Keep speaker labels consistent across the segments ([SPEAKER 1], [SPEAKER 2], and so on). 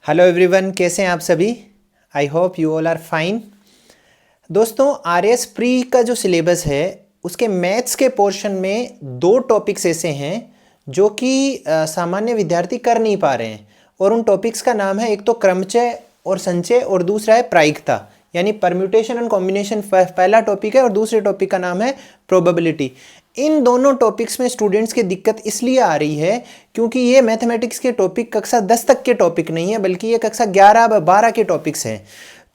[SPEAKER 1] Hello everyone, कैसे हैं आप सभी। I hope you all are fine. दोस्तों, आर एस प्री का जो सिलेबस है उसके मैथ्स के पोर्शन में दो टॉपिक्स ऐसे हैं जो कि सामान्य विद्यार्थी कर नहीं पा रहे हैं। और उन टॉपिक्स का नाम है, एक तो क्रमचय और संचय और दूसरा है प्रायिकता, यानी परम्यूटेशन एंड कॉम्बिनेशन पहला टॉपिक है और दूसरे टॉपिक का नाम है प्रोबेबिलिटी। इन दोनों टॉपिक्स में स्टूडेंट्स की दिक्कत इसलिए आ रही है क्योंकि ये मैथमेटिक्स के टॉपिक कक्षा 10 तक के टॉपिक नहीं है, बल्कि ये कक्षा 11-12 के टॉपिक्स हैं।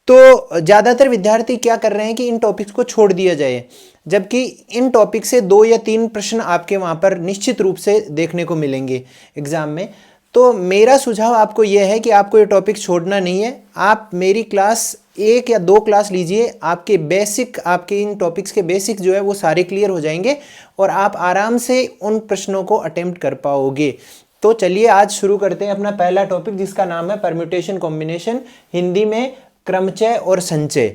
[SPEAKER 1] तो ज़्यादातर विद्यार्थी क्या कर रहे हैं कि इन टॉपिक्स को छोड़ दिया जाए, जबकि इन टॉपिक से 2 या 3 प्रश्न आपके वहाँ पर निश्चित रूप से देखने को मिलेंगे एग्जाम में। तो मेरा सुझाव आपको यह है कि आपको ये टॉपिक छोड़ना नहीं है। आप मेरी क्लास 1 या 2 क्लास लीजिए, आपके इन टॉपिक्स के बेसिक जो है वो सारे क्लियर हो जाएंगे और आप आराम से उन प्रश्नों को अटेम्प्ट कर पाओगे। तो चलिए आज शुरू करते हैं अपना पहला टॉपिक, जिसका नाम है परम्यूटेशन कॉम्बिनेशन, हिंदी में क्रमचय और संचय।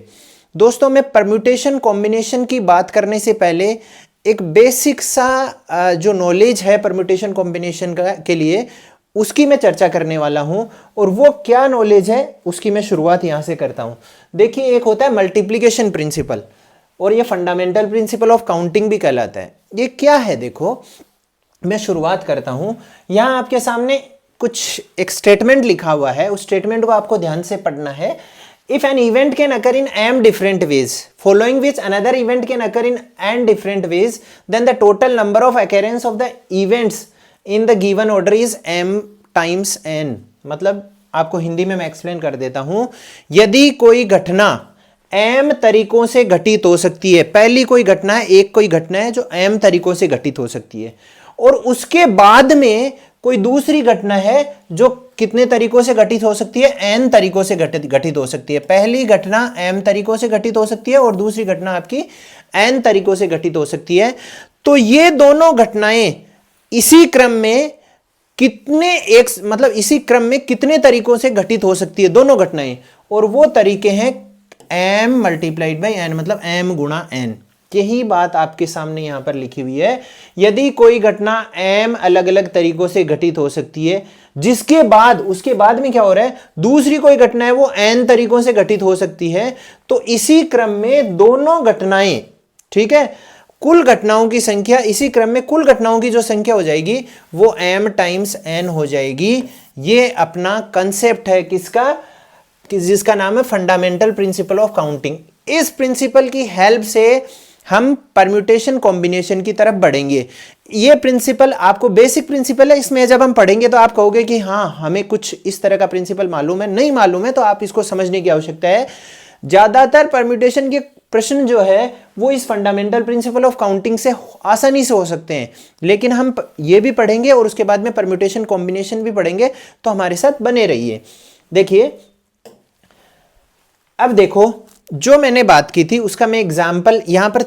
[SPEAKER 1] दोस्तों, मैं परम्यूटेशन कॉम्बिनेशन की बात करने से पहले एक बेसिक सा जो नॉलेज है परम्यूटेशन कॉम्बिनेशन के लिए उसकी मैं चर्चा करने वाला हूं। और वो क्या नॉलेज है उसकी मैं शुरुआत यहां से करता हूं। देखिए, एक होता है मल्टीप्लिकेशन प्रिंसिपल और ये फंडामेंटल प्रिंसिपल ऑफ काउंटिंग भी कहलाता है। ये क्या है, देखो मैं शुरुआत करता हूं। यहां आपके सामने कुछ एक स्टेटमेंट लिखा हुआ है, उस स्टेटमेंट को आपको ध्यान से पढ़ना है। If an event can occur in m different ways, following which another event can occur in n different ways, then the total number of occurrence of the events in the given order is m times n। मतलब आपको हिंदी में मैं explain कर देता हूं। यदि कोई घटना m तरीकों से घटित हो सकती है, पहली कोई घटना है, कोई घटना है जो m तरीकों से घटित हो सकती है, और उसके बाद में कोई दूसरी घटना है जो कितने तरीकों से घटित हो सकती है, n तरीकों से घटित हो सकती है। पहली घटना m तरीकों से घटित हो सकती है और दूसरी घटना आपकी n तरीकों से घटित हो सकती है। तो ये दोनों घटनाएं इसी क्रम में इसी क्रम में कितने तरीकों से घटित हो सकती है दोनों घटनाएं, और वो तरीके हैं m मल्टीप्लाइड बाई n, मतलब m गुणा n। यही बात आपके सामने यहां पर लिखी हुई है। यदि कोई घटना m अलग अलग तरीकों से घटित हो सकती है, जिसके बाद उसके बाद में क्या हो रहा है, दूसरी कोई घटना है वो n तरीकों से घटित हो सकती है, तो इसी क्रम में दोनों घटनाएं, ठीक है, कुल घटनाओं की संख्या, इसी क्रम में कुल घटनाओं की जो संख्या हो जाएगी वो m टाइम्स n हो जाएगी। ये अपना कंसेप्ट है किसका, जिसका नाम है फंडामेंटल प्रिंसिपल ऑफ काउंटिंग। इस प्रिंसिपल की हेल्प से हम परम्यूटेशन कॉम्बिनेशन की तरफ बढ़ेंगे। ये प्रिंसिपल आपको बेसिक प्रिंसिपल है, इसमें जब हम पढ़ेंगे तो आप कहोगे कि हाँ हमें कुछ इस तरह का प्रिंसिपल मालूम है। नहीं मालूम है तो आप इसको समझने की आवश्यकता है। ज्यादातर परम्यूटेशन के प्रश्न जो है वो इस फंडामेंटल प्रिंसिपल ऑफ काउंटिंग से आसानी से हो सकते हैं, लेकिन हम ये भी पढ़ेंगे और उसके बाद में परम्यूटेशन कॉम्बिनेशन भी पढ़ेंगे, तो हमारे साथ बने रहिए। देखिए, अब देखो जो मैंने बात की थी उसका मैं एग्जाम्पल यहां पर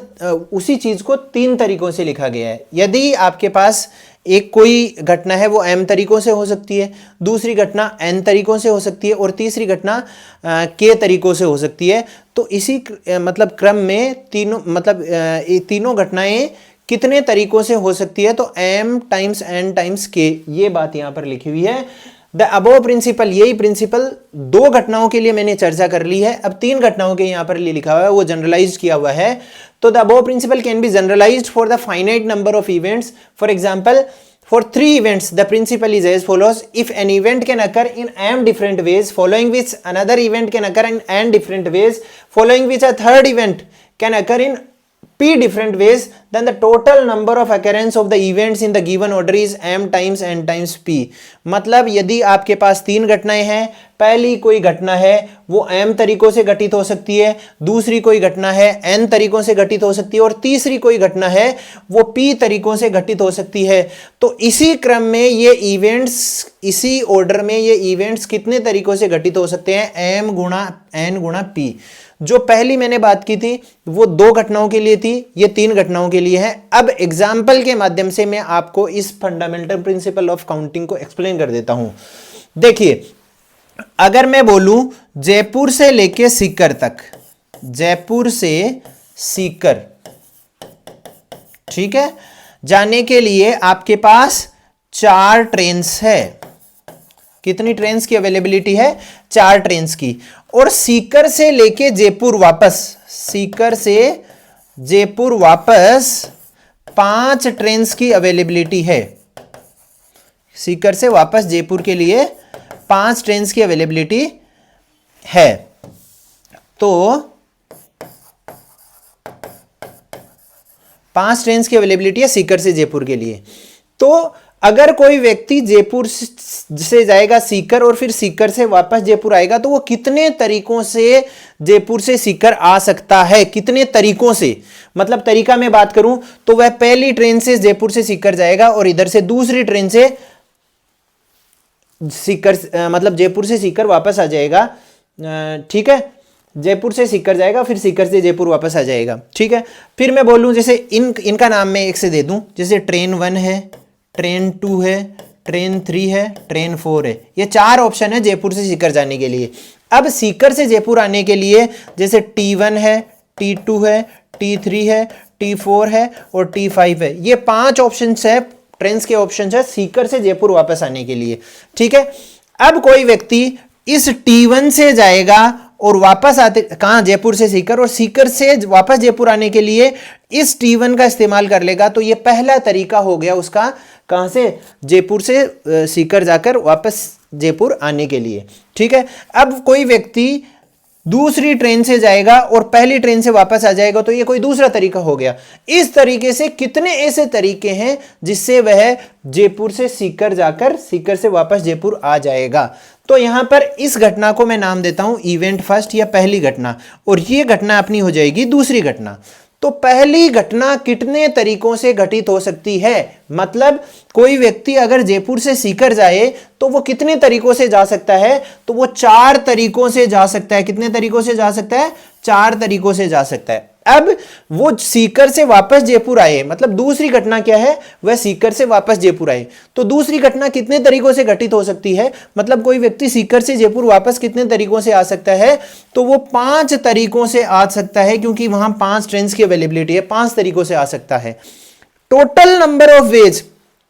[SPEAKER 1] उसी चीज को 3 तरीकों से लिखा गया है। यदि आपके पास एक कोई घटना है वो m तरीकों से हो सकती है, दूसरी घटना n तरीकों से हो सकती है और तीसरी घटना k तरीकों से हो सकती है, तो इसी मतलब क्रम में तीनों घटनाएं कितने तरीकों से हो सकती है, तो m times n times k, ये बात यहां पर लिखी हुई है। द अबोव प्रिंसिपल, यही प्रिंसिपल 2 घटनाओं के लिए मैंने चर्चा कर ली है। अब 3 घटनाओं के यहां पर लिखा हुआ है, वो जनरलाइज किया हुआ है। तो the above principle can be generalized for the finite number of events. For example, for 3 events the principle is as follows: if an event can occur in m different ways, following which another event can occur in n different ways, following which a third event can occur in p different ways, then the total number of occurrence of the events in the given order is m times n times p। मतलब यदि आपके पास 3 घटनाएं हैं, पहली कोई घटना है वो m तरीकों से घटित हो सकती है, दूसरी कोई घटना है n तरीकों से घटित हो सकती है और तीसरी कोई घटना है वो p तरीकों से घटित हो सकती है। तो इसी क्रम में ये इवेंट्स, इसी ऑर्डर में ये इवेंट्स कितने तरीकों से घटित हो सकते हैं, m गुणा n गुणा p। जो पहली मैंने बात की थी वो 2 घटनाओं के लिए थी, ये 3 घटनाओं के लिए है। अब एग्जाम्पल के माध्यम से मैं आपको इस फंडामेंटल प्रिंसिपल ऑफ काउंटिंग को एक्सप्लेन कर देता हूं। देखिए, अगर मैं बोलूं जयपुर से लेके सीकर तक, जयपुर से सीकर, ठीक है, जाने के लिए आपके पास 4 ट्रेन्स है। कितनी ट्रेन्स की अवेलेबिलिटी है? 4 ट्रेन्स की। और सीकर से लेके जयपुर वापस, सीकर से जयपुर वापस 5 ट्रेन्स की अवेलेबिलिटी है। सीकर से वापस जयपुर के लिए 5 ट्रेन्स की अवेलेबिलिटी है। तो 5 ट्रेन्स की अवेलेबिलिटी है सीकर से जयपुर के लिए। तो अगर कोई व्यक्ति जयपुर से जाएगा सीकर और फिर सीकर से वापस जयपुर आएगा तो वो कितने तरीकों से जयपुर से सीकर आ सकता है? कितने तरीकों से, मतलब तरीका में बात करूं तो वह पहली ट्रेन से जयपुर से सीकर जाएगा और इधर से दूसरी ट्रेन से सीकर, मतलब जयपुर से सीकर वापस आ जाएगा। ठीक है, जयपुर से सीकर जाएगा फिर सीकर से जयपुर वापस आ जाएगा। ठीक है, फिर मैं बोलूं जैसे इनका नाम मैं एक से दे दूं, जैसे ट्रेन 1 है, ट्रेन 2 है, ट्रेन 3 है, ट्रेन 4 है। ये 4 ऑप्शन है जयपुर से सीकर जाने के लिए। अब सीकर से जयपुर आने के लिए जैसे T1 है, T2 है, T3 है, T4 है और T5 है। ये 5 ऑप्शन है, ट्रेन्स के ऑप्शन है सीकर से जयपुर वापस आने के लिए। ठीक है, अब कोई व्यक्ति इस T1 से जाएगा और वापस आते कहां? जयपुर से सीकर, और सीकर से वापस जयपुर आने के लिए इस T1 का इस्तेमाल कर लेगा। तो ये पहला तरीका हो गया उसका, कहां से? जयपुर से सीकर जाकर वापस जयपुर आने के लिए। ठीक है, अब कोई व्यक्ति दूसरी ट्रेन से जाएगा और पहली ट्रेन से वापस आ जाएगा तो ये कोई दूसरा तरीका हो गया। इस तरीके से कितने ऐसे तरीके हैं जिससे वह जयपुर से सीकर जाकर सीकर से वापस जयपुर आ जाएगा? तो यहां पर इस घटना को मैं नाम देता हूं इवेंट फर्स्ट या पहली घटना, और ये घटना अपनी हो जाएगी दूसरी घटना। तो पहली घटना कितने तरीकों से घटित हो सकती है? मतलब कोई व्यक्ति अगर जयपुर से सीकर जाए तो वो कितने तरीकों से जा सकता है? तो वो 4 तरीकों से जा सकता है। कितने तरीकों से जा सकता है? 4 तरीकों से जा सकता है। अब वो सीकर से वापस जयपुर आए, मतलब दूसरी घटना क्या है? वह सीकर से वापस जयपुर आए। तो दूसरी घटना कितने तरीकों से घटित हो सकती है? मतलब कोई व्यक्ति सीकर से जयपुर वापस कितने तरीकों से आ सकता है? तो वो 5 तरीकों से आ सकता है, क्योंकि वहां 5 ट्रेन्स की अवेलेबिलिटी है, 5 तरीकों से आ सकता है। टोटल नंबर ऑफ वेज,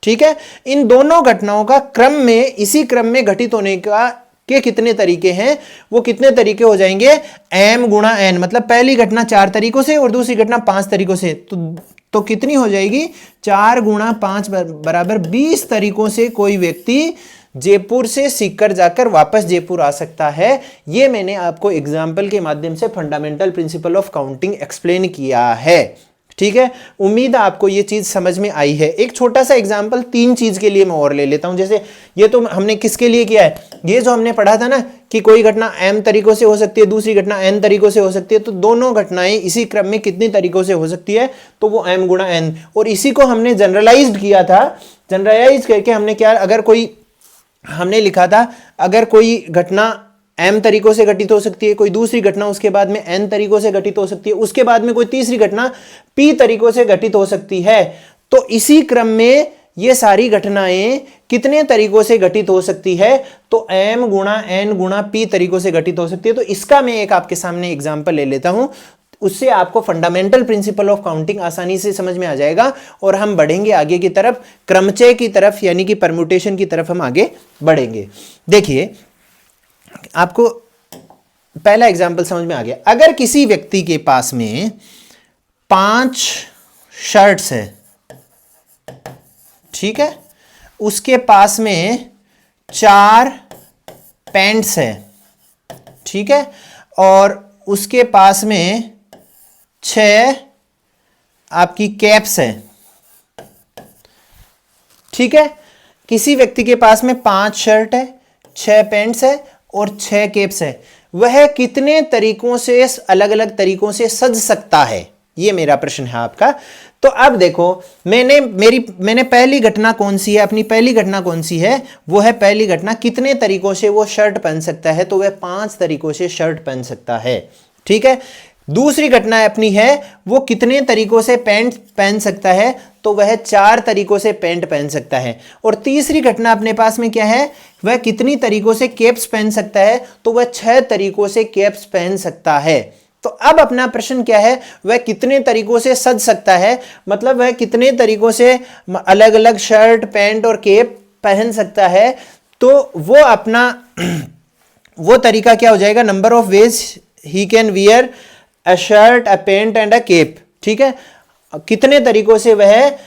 [SPEAKER 1] ठीक है, इन दोनों घटनाओं का क्रम में, इसी क्रम में घटित होने का के कितने तरीके हैं? वो कितने तरीके हो जाएंगे? m गुणा n, मतलब पहली घटना 4 तरीकों से और दूसरी घटना 5 तरीकों से। तो कितनी हो जाएगी? 4 गुणा 5 बराबर 20 तरीकों से कोई व्यक्ति जयपुर से सीकर जाकर वापस जयपुर आ सकता है। ये मैंने आपको एग्जाम्पल के माध्यम से fundamental principle of counting explain किया है। ठीक है, उम्मीद है आपको ये चीज समझ में आई है। एक छोटा सा एग्जांपल 3 चीज के लिए मैं और ले लेता हूं। जैसे ये तो हमने किसके लिए किया है? ये जो हमने पढ़ा था ना कि कोई घटना m तरीकों से हो सकती है, दूसरी घटना n तरीकों से हो सकती है, तो दोनों घटनाएं इसी क्रम में कितनी तरीकों से हो सकती है? तो वो m गुणा n। और इसी को हमने जनरलाइज्ड किया था। जनरलाइज करके हमने क्या, अगर कोई, हमने लिखा था अगर कोई घटना m तरीकों से घटित हो सकती है, कोई दूसरी घटना उसके बाद में n तरीकों से घटित हो सकती है, उसके बाद में कोई तीसरी घटना p तरीकों से घटित हो सकती है, तो इसी क्रम में ये सारी घटनाएं कितने तरीकों से घटित हो सकती है? तो m गुणा n गुणा p तरीकों से घटित हो सकती है। तो इसका मैं एक आपके सामने एग्जाम्पल ले लेता हूं, उससे आपको फंडामेंटल प्रिंसिपल ऑफ काउंटिंग आसानी से समझ में आ जाएगा और हम बढ़ेंगे आगे की तरफ, क्रमचय की तरफ, यानी कि परम्यूटेशन की तरफ हम आगे बढ़ेंगे। देखिए, आपको पहला एग्जाम्पल समझ में आ गया। अगर किसी व्यक्ति के पास में 5 शर्ट्स है, ठीक है, उसके पास में 4 पैंट्स है, ठीक है, और उसके पास में 6 आपकी कैप्स है, ठीक है। किसी व्यक्ति के पास में 5 शर्ट है, 6 पैंट्स है और 6 कैप्स है। वह कितने तरीकों से, अलग अलग तरीकों से सज सकता है? ये मेरा प्रश्न है आपका। तो अब देखो, मैंने पहली घटना कौन सी है? अपनी पहली घटना कौन सी है? वो है पहली घटना कितने तरीकों से वो शर्ट पहन सकता है, तो वह 5 तरीकों से शर्ट पहन सकता है, ठीक है। दूसरी घटना अपनी है वो कितने तरीकों से पैंट पहन सकता है, तो वह 4 तरीकों से पैंट पहन सकता है। और तीसरी घटना अपने पास में क्या है? वह कितनी तरीकों से कैप्स पहन सकता है, तो वह 6 तरीकों से कैप्स पहन सकता है। तो अब अपना प्रश्न क्या है? वह कितने तरीकों से सज सकता है, मतलब वह कितने तरीकों से अलग अलग शर्ट, पैंट और कैप पहन सकता है। तो वो तरीका क्या हो जाएगा, number of ways he can wear a shirt, a pant and a cap. ठीक है, कितने तरीकों से वह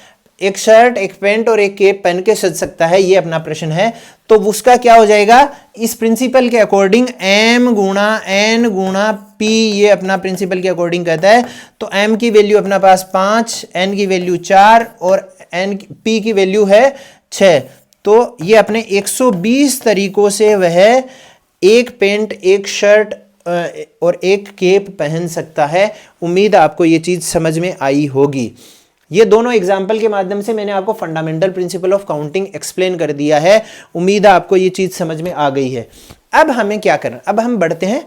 [SPEAKER 1] एक शर्ट, एक पेंट और एक केप पहन के सज सकता है, ये अपना प्रश्न है। तो उसका क्या हो जाएगा, इस प्रिंसिपल के अकॉर्डिंग m गुणा n गुणा p, ये अपना प्रिंसिपल के अकॉर्डिंग कहता है। तो m की वैल्यू अपना पास 5, n की वैल्यू 4 और p की वैल्यू है 6। तो ये अपने 120 तरीकों से वह एक पेंट, एक शर्ट और एक केप पहन सकता है। उम्मीद आपको ये चीज समझ में आई होगी। ये दोनों एग्जाम्पल के माध्यम से मैंने आपको fundamental principle of counting explain कर दिया है। उम्मीद है आपको ये चीज समझ में आ गई है। अब हमें क्या करना, अब हम बढ़ते हैं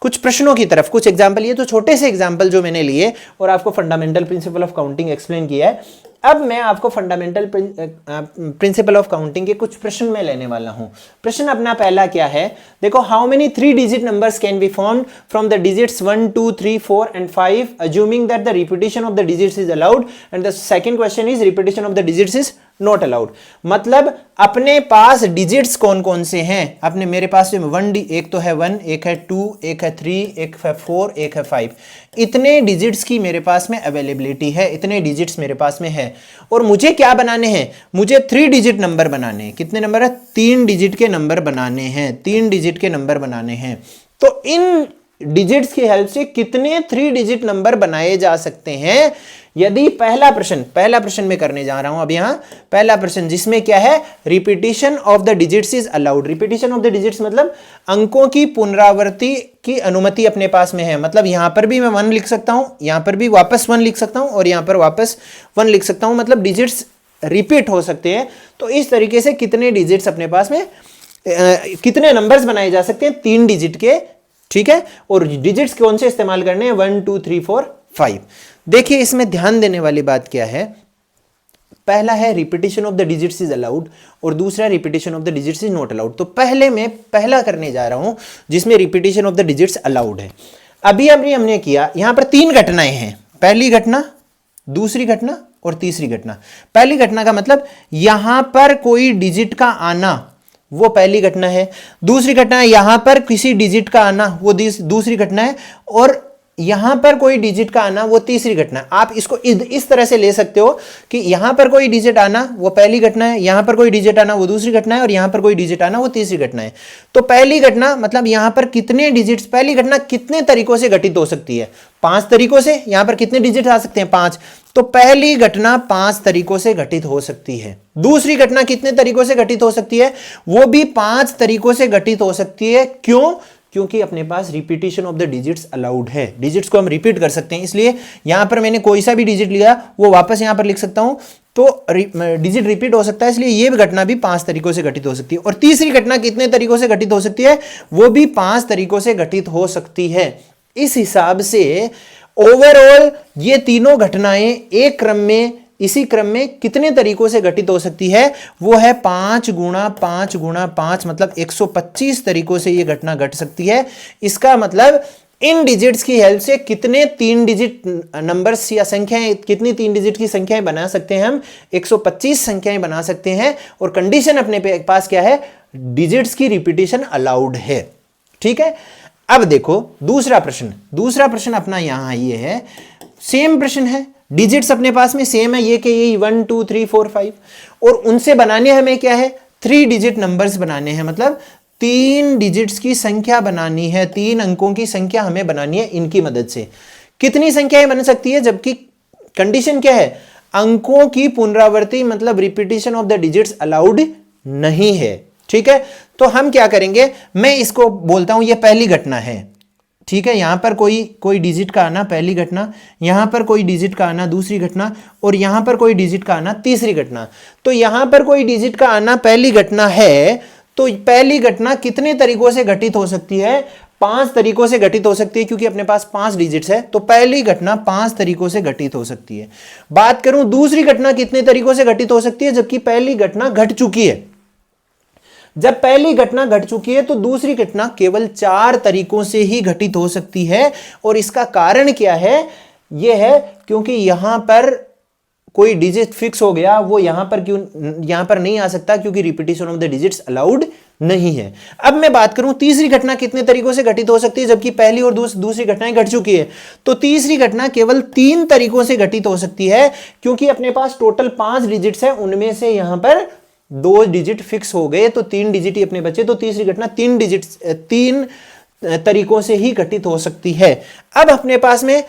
[SPEAKER 1] कुछ प्रश्नों की तरफ, कुछ एग्जाम्पल, ये तो छोटे से एग्जाम्पल जो मैंने लिए और आपको fundamental principle of counting explain किया है। अब मैं आपको फंडामेंटल प्रिंसिपल ऑफ काउंटिंग के कुछ प्रश्न में लेने वाला हूं। प्रश्न अपना पहला क्या है, देखो, how many 3 digit numbers can be formed from the digits 1, 2, 3, 4 and 5 assuming that the repetition of the digits is allowed, and the second question is repetition of the digits is not allowed. मतलब अपने पास digits कौन कौन से हैं, अपने मेरे पास एक तो है 1, एक है 2, एक है 3, एक है 4, एक है 5। इतने डिजिट्स की मेरे पास में अवेलेबिलिटी है, इतने डिजिट्स मेरे पास में है। और मुझे क्या बनाने हैं, मुझे 3 डिजिट नंबर बनाने हैं। कितने नंबर है, 3 डिजिट के नंबर बनाने हैं, 3 डिजिट के नंबर बनाने हैं। तो इन डिजिट्स की हेल्प से कितने 3 डिजिट नंबर बनाए जा सकते हैं। यदि पहला प्रश्न में करने जा रहा हूं अब यहां पहला प्रश्न, जिसमें क्या है, repetition of the digits is allowed. Repetition of the digits मतलब अंकों की पुनरावृत्ति की अनुमति अपने पास में है। मतलब यहां पर भी मैं 1 लिख सकता हूं, यहां पर भी वापस 1 लिख सकता हूं और यहां पर वापस 1 लिख सकता हूं। मतलब डिजिट्स रिपीट हो सकते हैं। तो इस तरीके से कितने डिजिट्स अपने पास में कितने नंबर्स बनाए जा सकते हैं, 3 डिजिट के। ठीक है, और डिजिट्स कौन से इस्तेमाल करने हैं, 1, 2, 3, 4, 5। देखिए, इसमें ध्यान देने वाली बात क्या है, पहला है repetition of the digits is allowed और दूसरा repetition of the digits is not allowed. तो पहले मैं पहला करने जा रहा हूं जिसमें repetition of the digits allowed है। अभी हमने किया, यहां पर 3 घटनाएं हैं, पहली घटना, दूसरी घटना और तीसरी घटना। पहली घटना का मतलब यहां पर कोई डिजिट का आना, वो पहली घटना है। दूसरी घटना है यहां पर किसी डिजिट का आना, वो दूसरी घटना है। और यहां पर कोई डिजिट का आना, वो तीसरी घटना है। आप इसको इस तरह से ले सकते हो कि यहां पर कोई डिजिट आना वो पहली घटना है, यहां पर कोई डिजिट आना वो दूसरी घटना है और यहां पर कोई डिजिट आना वो तीसरी घटना है। तो पहली घटना मतलब यहां पर कितने डिजिट्स, पहली घटना कितने तरीकों से घटित हो सकती है, 5 तरीकों से। यहां पर कितने डिजिट आ सकते हैं, 5। तो पहली घटना 5 तरीकों से घटित हो सकती है। दूसरी घटना कितने तरीकों से घटित हो सकती है, वो भी 5 तरीकों से घटित हो सकती है। क्यों, क्योंकि अपने पास repetition of the digits allowed है। डिजिट्स को हम रिपीट कर सकते हैं, इसलिए यहां पर मैंने कोई सा भी डिजिट लिया वो वापस यहां पर लिख सकता हूं, तो डिजिट रिपीट हो सकता है। इसलिए ये घटना भी 5 तरीकों से घटित हो सकती है। और तीसरी घटना कितने तरीकों से घटित हो सकती है, वो भी 5 तरीकों से घटित हो सकती है। इस हिसाब से ओवरऑल ये तीनों घटनाएं एक क्रम में, इसी क्रम में कितने तरीकों से घटित हो सकती है, वो है 5 गुणा 5 गुणा 5, मतलब 125 तरीकों से ये घटना घट सकती है। इसका मतलब इन डिजिट्स की हेल्प से कितने 3 डिजिट नंबर्स या संख्याएं, कितनी 3 डिजिट की संख्याएं बना सकते हैं हम, 125 संख्याएं बना सकते हैं। और कंडीशन अपने पास क्या है, डिजिट्स की रिपीटिशन अलाउड है। ठीक है, अब देखो दूसरा प्रश्न अपना यहां ये है, सेम प्रश्न है, डिजिट्स अपने पास में सेम है, ये कि यही 1, 2, 3, 4, 5। और उनसे बनाने हमें क्या है, 3 डिजिट नंबर्स बनाने हैं। मतलब 3 डिजिट्स की संख्या बनानी है, 3 अंकों की संख्या हमें बनानी है इनकी मदद से। कितनी संख्याएं बन सकती है, जबकि कंडीशन क्या है, अंकों की पुनरावृत्ति मतलब repetition of the digits allowed नहीं है। ठीक है, तो हम क्या करेंगे, मैं इसको बोलता हूं ये पहली घटना है। ठीक है, यहां पर कोई डिजिट का आना पहली घटना, यहां पर कोई डिजिट का आना दूसरी घटना और यहां पर कोई डिजिट का आना तीसरी घटना। तो यहां पर कोई डिजिट का आना पहली घटना है, तो पहली घटना कितने तरीकों से घटित हो सकती है, 5 तरीकों से घटित हो सकती है, क्योंकि अपने पास 5 डिजिट्स है। तो पहली घटना 5 तरीकों से घटित हो सकती है। बात करूं दूसरी घटना कितने तरीकों से घटित हो सकती है, जबकि पहली घटना घट चुकी है। जब पहली घटना घट चुकी है तो दूसरी घटना केवल 4 तरीकों से ही घटित हो सकती है। और इसका कारण क्या है, यह है क्योंकि यहां पर कोई डिजिट फिक्स हो गया वो यहां पर नहीं आ सकता, क्योंकि repetition of the digits allowed नहीं है। अब मैं बात करूं तीसरी घटना कितने तरीकों से घटित हो सकती है, जबकि पहली और दूसरी घटनाएं घट चुकी है। तो तीसरी घटना केवल 3 तरीकों से घटित हो सकती है, क्योंकि अपने पास टोटल 5 डिजिट्स है, उनमें से यहां पर 2 डिजिट फिक्स हो गए, तो 3 डिजिट ही अपने बचे। तो तीसरी घटना 3 तरीकों से ही घटित हो सकती है। अब अपने पास में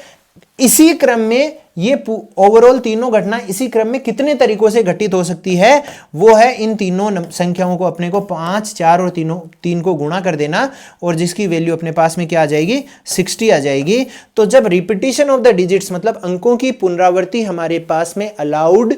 [SPEAKER 1] इसी क्रम में ये ओवरऑल तीनों घटना इसी क्रम में कितने तरीकों से घटित हो सकती है, वो है इन तीनों संख्याओं को अपने को 5, 4 और 3 को गुणा कर देना, और जिसकी वैल्यू अपने पास में क्या आ जाएगी, 60 आ जाएगी। तो जब रिपीटिशन ऑफ द डिजिट्स मतलब अंकों की पुनरावृत्ति हमारे पास में अलाउड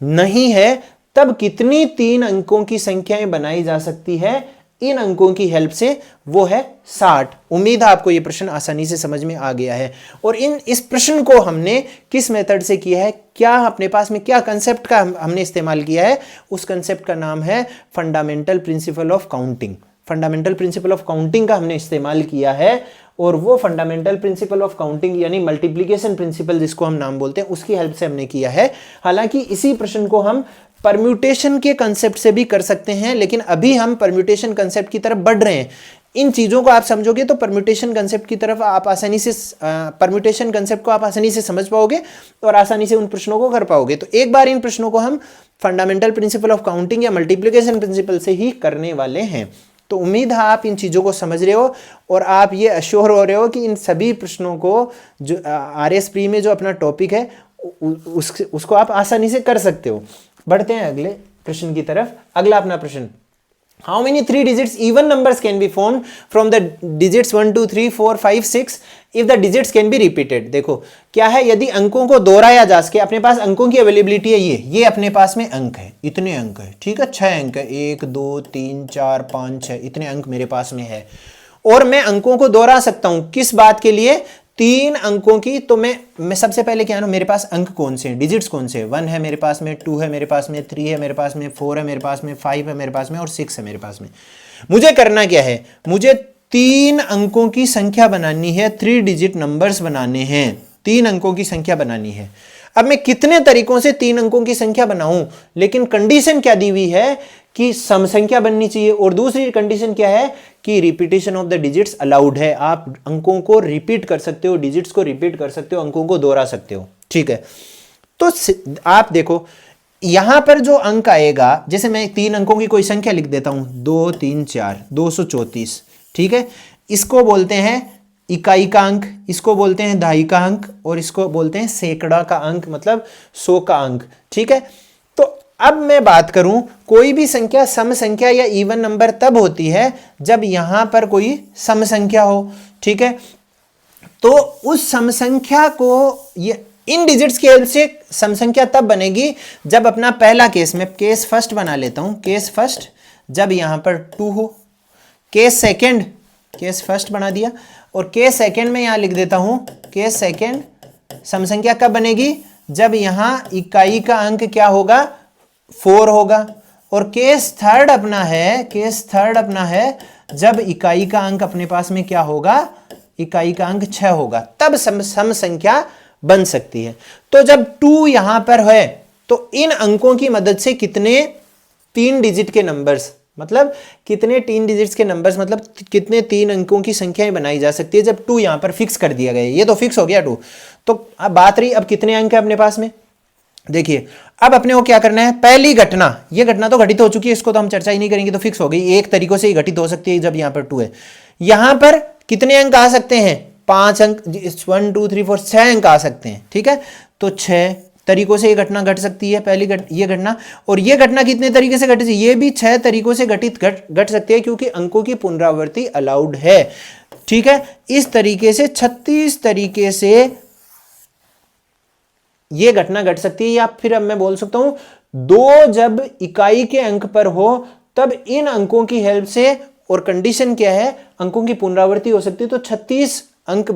[SPEAKER 1] नहीं है, तब कितनी 3 अंकों की संख्याएं बनाई जा सकती है इन अंकों की हेल्प से, वो है 60। उम्मीद है आपको ये प्रश्न आसानी से समझ में आ गया है। और इस प्रश्न को हमने किस मेथड से किया है, क्या अपने पास में क्या कंसेप्ट का हमने इस्तेमाल किया है, उस कंसेप्ट का नाम है fundamental principle of counting. Fundamental principle of counting का हमने इस्तेमाल किया है, और वो फंडामेंटल प्रिंसिपल ऑफ काउंटिंग यानी मल्टीप्लिकेशन प्रिंसिपल जिसको हम नाम बोलते हैं, उसकी हेल्प से हमने किया है। हालांकि इसी प्रश्न को हम परम्यूटेशन के कंसेप्ट से भी कर सकते हैं, लेकिन अभी हम परम्यूटेशन कंसेप्ट की तरफ बढ़ रहे हैं। इन चीजों को आप समझोगे तो परम्यूटेशन कंसेप्ट की तरफ आप आसानी से परम्यूटेशन कंसेप्ट को आप आसानी से समझ पाओगे और आसानी से उन प्रश्नों को कर पाओगे। तो एक बार इन प्रश्नों को हम फंडामेंटल प्रिंसिपल ऑफ काउंटिंग या मल्टीप्लिकेशन प्रिंसिपल से ही करने वाले हैं। तो उम्मीद है आप इन चीज़ों को समझ रहे हो और आप ये अश्योर हो रहे हो कि इन सभी प्रश्नों को जो RS प्री में जो अपना टॉपिक है उसको आप आसानी से कर सकते हो। बढ़ते हैं अगले प्रश्न की तरफ। अगला अपना प्रश्न, how many 3 digits even numbers can be formed from the digits 1 2 3 4 5 6 if the digits can be repeated. देखो क्या है, यदि अंकों को दोहराया जा सके, अपने पास अंकों की अवेलेबिलिटी है, ये अपने पास में अंक है, इतने अंक है, ठीक है, 6 अंक है, 1 2 3 4 5 6 इतने अंक मेरे पास में है, और मैं अंकों को दोहरा सकता हूं। किस बात के लिए, 3 अंकों की। तो मैं सबसे पहले क्या है, मेरे पास अंक कौन से हैं, डिजिट्स कौन से हैं, 1 है मेरे पास में, 2 है मेरे पास में, 3 है मेरे पास में, 4 है मेरे पास में, 5 है मेरे पास में और 6 है मेरे पास में। मुझे करना क्या है, मुझे 3 अंकों की संख्या बनानी है, 3 डिजिट नंबर्स बनाने हैं, 3 अंकों की संख्या बनानी है। अब मैं कितने तरीकों से 3 अंकों की संख्या बनाऊं, लेकिन कंडीशन क्या दी हुई है कि सम संख्या बननी चाहिए, और दूसरी कंडीशन क्या है कि repetition of the digits allowed है। आप अंकों को रिपीट कर सकते हो, डिजिट्स को रिपीट कर सकते हो, अंकों को दोहरा सकते हो, ठीक है। तो आप देखो यहां पर जो अंक आएगा, जैसे मैं 3 अंकों की कोई संख्या लिख देता हूं, 2 3 4 234, ठीक है। इसको बोलते हैं इकाई का अंक, इसको बोलते हैं दहाई का अंक, और इसको बोलते हैं सैकड़ा का अंक, मतलब 100 का अंक, ठीक है। तो अब मैं बात करूं, कोई भी संख्या सम संख्या या इवन नंबर तब होती है जब यहां पर कोई सम संख्या हो, ठीक है। तो उस सम संख्या को ये इन डिजिट्स की हेल्प से सम संख्या तब बनेगी जब अपना पहला केस, मैं केस फर्स्ट बना लेता हूं, केस फर्स्ट जब यहां पर 2 हो, केस सेकंड, केस फर्स्ट बना दिया, और केस सेकंड में यहां लिख देता हूं, केस सेकंड सम संख्या कब बनेगी, जब यहां इकाई का अंक क्या होगा, 4 होगा। और केस थर्ड अपना है, केस थर्ड अपना है जब इकाई का अंक अपने पास में क्या होगा, इकाई का अंक 6 होगा, तब सम संख्या बन सकती है। तो जब 2 यहां पर है, तो इन अंकों की मदद से कितने 3 डिजिट के नंबर्स, मतलब कितने 3 डिजिट्स के नंबर्स, मतलब कितने 3 अंकों की संख्याएं बनाई जा सकती है जब 2 यहां पर फिक्स कर दिया गया। ये तो फिक्स हो गया 2। तो अब बात रही अब कितने अंक है अपने पास में। देखिए अब अपने को क्या करना है, पहली घटना, ये घटना तो घटित हो चुकी है, इसको तो हम चर्चा ही नहीं करेंगे, तो फिक्स हो गई, एक तरीकों से ही घटित हो सकती है जब यहां पर 2 है। यहां पर कितने अंक आ सकते हैं, 5 अंक, 1 2 3 4 6 अंक आ सकते हैं, ठीक है। तो 6 तरीकों से ये घटना घट सकती है, पहली ये घटना। और ये घटना कितने तरीके से घटी, ये भी 6 तरीकों से घट सकती है, क्योंकि अंकों की पुनरावृत्ति अलाउड है, ठीक है। इस तरीके से 36 तरीके से ये घटना घट सकती है। या फिर अब मैं बोल सकता हूं 2 जब इकाई के अंक पर हो तब इन अंकों की हेल्प से, और कंडीशन क्या है, अंकों की पुनरावृत्ति हो सकती है, तो 36 अंक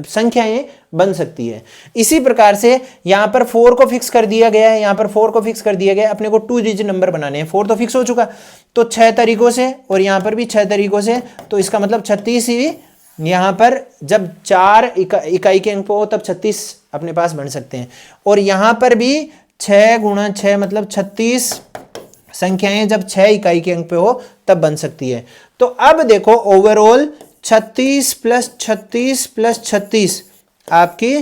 [SPEAKER 1] संख्याएं बन सकती है। इसी प्रकार से यहां पर 4 को फिक्स कर दिया गया है, यहां पर 4 को फिक्स कर दिया गया, अपने को 2 डिजिट नंबर बनाने हैं, 4 तो फिक्स हो चुका, तो 6 तरीकों से, और यहां पर भी 6 तरीकों से, तो इसका मतलब 36 ही यहां पर जब 4 इकाई के अंक पे हो तब 36 अपने पास बन सकते हैं, और यहां पर भी 6 गुणा 6 मतलब 36 संख्याएं जब 6 इकाई के अंक पे हो तब बन सकती है। तो अब देखो ओवरऑल 36 प्लस 36 प्लस 36 आपके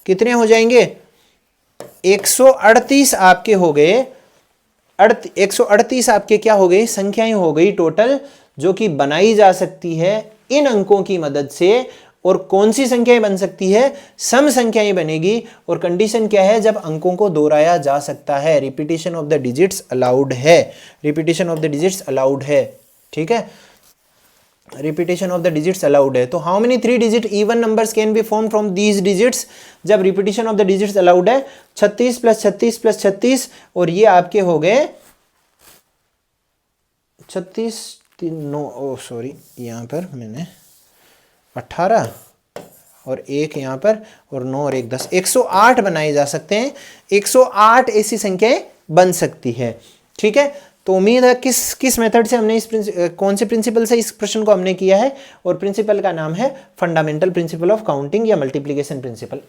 [SPEAKER 1] कितने हो जाएंगे, 138 आपके हो गए। 138 आपके क्या हो गई, संख्याएं हो गई टोटल, जो कि बनाई जा सकती है इन अंकों की मदद से। और कौन सी संख्याएं बन सकती है, सम संख्याएं बनेगी। और कंडीशन क्या है, जब अंकों को दोहराया जा सकता है, repetition of the digits allowed है, repetition of the digits allowed है। ठीक है, repetition of the digits allowed है। तो how many 3 digit even numbers can be form from these digits, जब repetition of the digits allowed है, 36 plus 36 plus 36, और ये आपके हो गए 36 नो सॉरी यहां पर मैंने 18 और 1 यहां पर, और 9 और 1 10, 108 बनाए जा सकते हैं। 108 ऐसी संख्याएं बन सकती है। ठीक है, तो उम्मीद है किस मेथड से हमने कौन से प्रिंसिपल से इस प्रश्न को हमने किया है, और प्रिंसिपल का नाम है फंडामेंटल प्रिंसिपल ऑफ काउंटिंग या मल्टीप्लिकेशन प्रिंसिपल।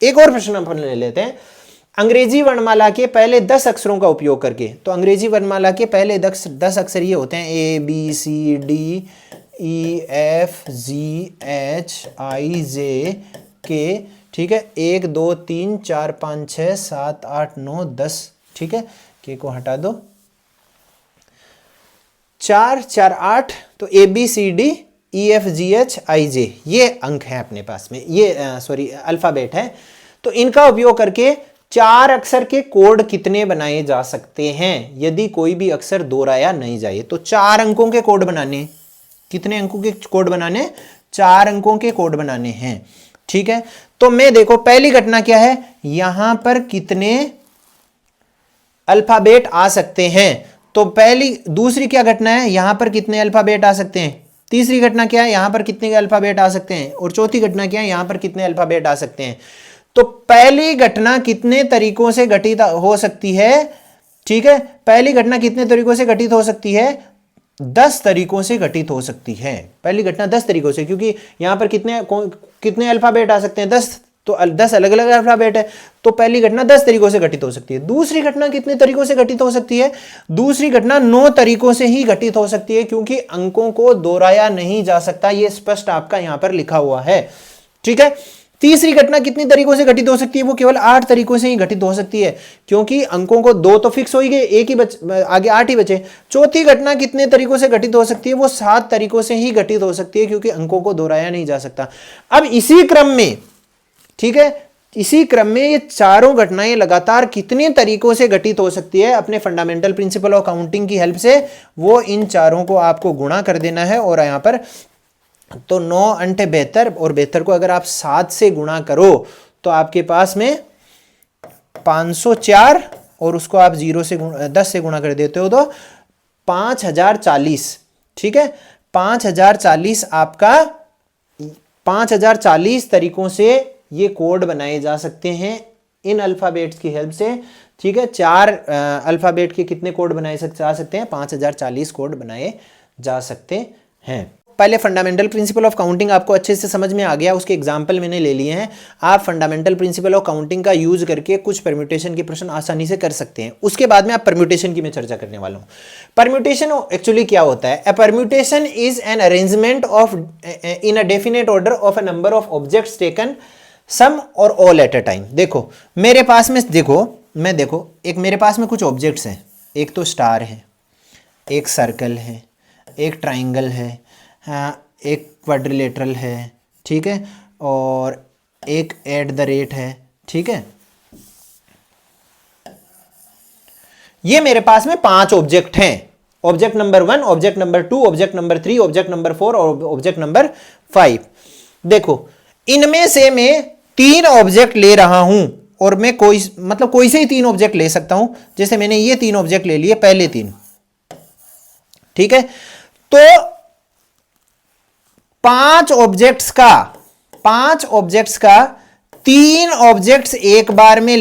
[SPEAKER 1] एक और प्रश्न अपन ले लेते हैं, अंग्रेजी वर्णमाला के पहले 10 अक्षरों का उपयोग करके। तो अंग्रेजी वर्णमाला के पहले 10 अक्षर ये होते हैं ABCD EFGHIJ K। ठीक है, 1 2 3 4 5 6 7 8 9 10। ठीक है, K को हटा दो, 4 4 8, तो ABCDEFGHIJ ये अंक है अपने पास में, ये सॉरी अल्फाबेट है। तो इनका उपयोग करके 4 अक्षर के कोड कितने बनाए जा सकते हैं, यदि कोई भी अक्षर दोहराया नहीं जाए। तो 4 अंकों के कोड बनाने, कितने अंकों के कोड बनाने, 4 अंकों के कोड बनाने हैं। ठीक है, तो मैं देखो पहली घटना क्या है, यहां पर कितने अल्फाबेट आ सकते हैं। तो दूसरी क्या घटना है, यहां पर कितने अल्फाबेट आ सकते हैं। तीसरी घटना क्या है, यहां पर कितने अल्फाबेट आ सकते हैं। और चौथी घटना क्या है, यहां पर कितने अल्फाबेट आ सकते हैं। तो पहली घटना कितने तरीकों से घटित हो सकती है। ठीक है, पहली घटना कितने तरीकों से घटित हो सकती है, 10 तरीकों से घटित हो सकती है। पहली घटना 10 तरीकों से, क्योंकि यहां पर कितने अल्फाबेट आ सकते हैं, 10, तो 10 अलग अलग अल्फाबेट है। तो पहली घटना 10 तरीकों से घटित हो सकती है। दूसरी घटना कितने तरीकों से घटित हो सकती है, दूसरी घटना 9 तरीकों से ही घटित हो सकती है, क्योंकि अंकों को दोहराया नहीं जा सकता, यह स्पष्ट आपका यहां पर लिखा हुआ है। ठीक है, तीसरी घटना कितनी तरीकों से घटित हो सकती है, वो केवल 8 तरीकों से ही घटित हो सकती है, क्योंकि अंकों को 2 तो फिक्स हो ही गए, एक ही आगे 8 ही बचे। चौथी घटना कितने तरीकों से घटित हो सकती है, वो 7 तरीकों से ही घटित हो सकती है, क्योंकि अंकों को दोहराया नहीं जा सकता। अब इसी क्रम में, ठीक है, इसी क्रम में ये चारों घटनाएं लगातार कितने तरीकों से घटित हो सकती है, अपने फंडामेंटल प्रिंसिपल ऑफ काउंटिंग की हेल्प से, वो इन चारों को आपको गुणा कर देना है। और यहां पर तो 9 अंटे 72, और 72 को अगर आप 7 से गुणा करो तो आपके पास में 504, और उसको आप 10 से गुणा कर देते हो तो 5040। ठीक है, 5040 आपका 5040 तरीकों से ये कोड बनाए जा सकते हैं इन अल्फाबेट्स की हेल्प से। ठीक है, 4 अल्फाबेट के कितने कोड बनाए जा सकते हैं, 5040 कोड बनाए जा सकते हैं। पहले फंडामेंटल प्रिंसिपल ऑफ काउंटिंग आपको अच्छे से समझ में आ गया, उसके एग्जाम्पल मैंने ले लिए हैं। आप फंडामेंटल प्रिंसिपल ऑफ काउंटिंग का यूज करके कुछ परम्यूटेशन के प्रश्न आसानी से कर सकते हैं। उसके बाद में आप परम्यूटेशन की मैं चर्चा करने वाला हूं। परम्यूटेशन एक्चुअली क्या होता है, a permutation is an arrangement of in a definite order of a number of objects taken some और ऑल एट अ टाइम। देखो मेरे पास में, देखो एक मेरे पास में कुछ ऑब्जेक्ट्स हैं, एक तो स्टार है, एक सर्कल है, एक ट्राइंगल है, एक क्वाड्रिलेटरल है, ठीक है, और एक @ है। ठीक है, ये मेरे पास में 5 ऑब्जेक्ट हैं। Object number 1, object number 2, object number 3, object number 4 और ऑब्जेक्ट नंबर 5। देखो इनमें से मैं 3 ऑब्जेक्ट ले रहा हूं, और मैं कोई से ही 3 ऑब्जेक्ट ले सकता हूं। जैसे मैंने ये 3 ऑब्जेक्ट ले लिए, पहले 3। ठीक है, तो 5 ऑब्जेक्ट्स का 3 ऑब्जेक्ट्स एक बार में